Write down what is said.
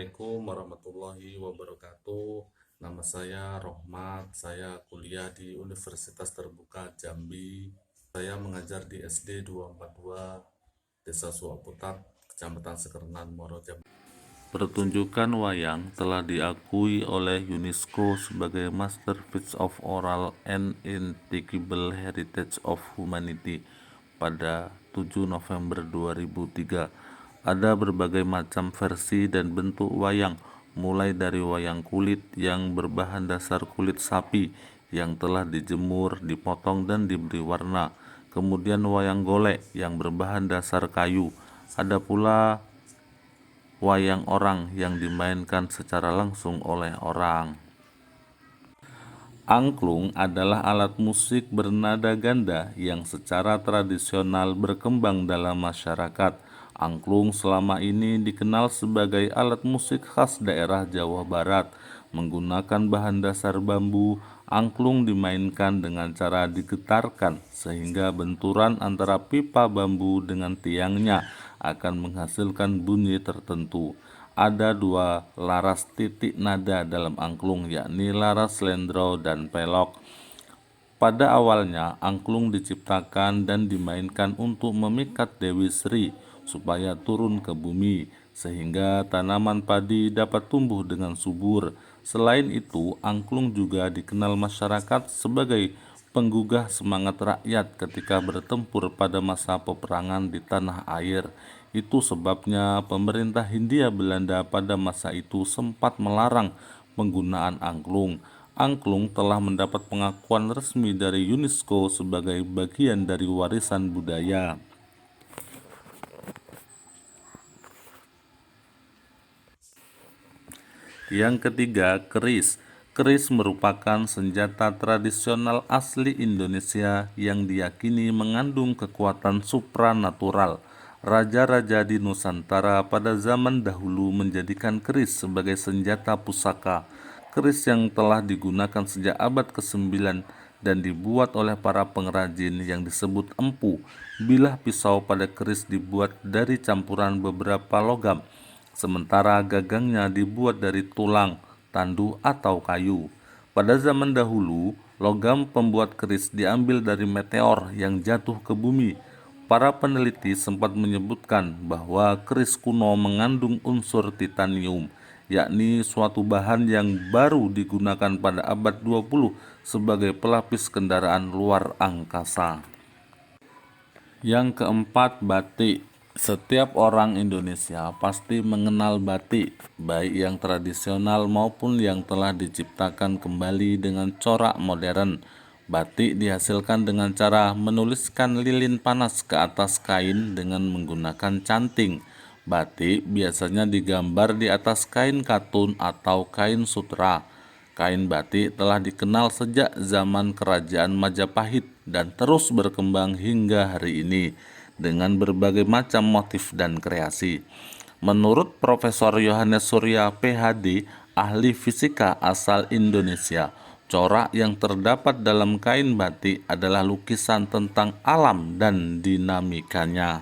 Assalamualaikum warahmatullahi wabarakatuh. Nama saya Rohmat, saya kuliah di Universitas Terbuka Jambi. Saya mengajar di SD 242 Desa Suaputat, Kecamatan Sekernan, Muaro Jambi. Pertunjukan wayang telah diakui oleh UNESCO sebagai Masterpiece of Oral and Intangible Heritage of Humanity pada 7 November 2003. Ada berbagai macam versi dan bentuk wayang, mulai dari wayang kulit yang berbahan dasar kulit sapi yang telah dijemur, dipotong dan diberi warna. Kemudian wayang golek yang berbahan dasar kayu. Ada pula wayang orang yang dimainkan secara langsung oleh orang. Angklung adalah alat musik bernada ganda yang secara tradisional berkembang dalam masyarakat. Angklung selama ini dikenal sebagai alat musik khas daerah Jawa Barat. Menggunakan bahan dasar bambu, angklung dimainkan dengan cara digetarkan sehingga benturan antara pipa bambu dengan tiangnya akan menghasilkan bunyi tertentu. Ada dua laras titik nada dalam angklung, yakni laras slendro dan pelok. Pada awalnya, angklung diciptakan dan dimainkan untuk memikat Dewi Sri supaya turun ke bumi, sehingga tanaman padi dapat tumbuh dengan subur. Selain itu, angklung juga dikenal masyarakat sebagai penggugah semangat rakyat ketika bertempur pada masa peperangan di tanah air. Itu sebabnya pemerintah Hindia Belanda pada masa itu sempat melarang penggunaan angklung. Angklung telah mendapat pengakuan resmi dari UNESCO sebagai bagian dari warisan budaya. Yang ketiga, keris. Keris merupakan senjata tradisional asli Indonesia yang diyakini mengandung kekuatan supranatural. Raja-raja di Nusantara pada zaman dahulu menjadikan keris sebagai senjata pusaka. Keris yang telah digunakan sejak abad ke-9 dan dibuat oleh para pengrajin yang disebut empu. Bilah pisau pada keris dibuat dari campuran beberapa logam, sementara gagangnya dibuat dari tulang, tandu, atau kayu. Pada zaman dahulu, logam pembuat keris diambil dari meteor yang jatuh ke bumi. Para peneliti sempat menyebutkan bahwa keris kuno mengandung unsur titanium, yakni suatu bahan yang baru digunakan pada abad 20 sebagai pelapis kendaraan luar angkasa. Yang keempat, batik. Setiap orang Indonesia pasti mengenal batik, baik yang tradisional maupun yang telah diciptakan kembali dengan corak modern. Batik dihasilkan dengan cara menuliskan lilin panas ke atas kain dengan menggunakan canting. Batik biasanya digambar di atas kain katun atau kain sutra. Kain batik telah dikenal sejak zaman Kerajaan Majapahit dan terus berkembang hingga hari ini dengan berbagai macam motif dan kreasi. Menurut Profesor Yohanes Surya PhD, ahli fisika asal Indonesia, corak yang terdapat dalam kain batik adalah lukisan tentang alam dan dinamikanya.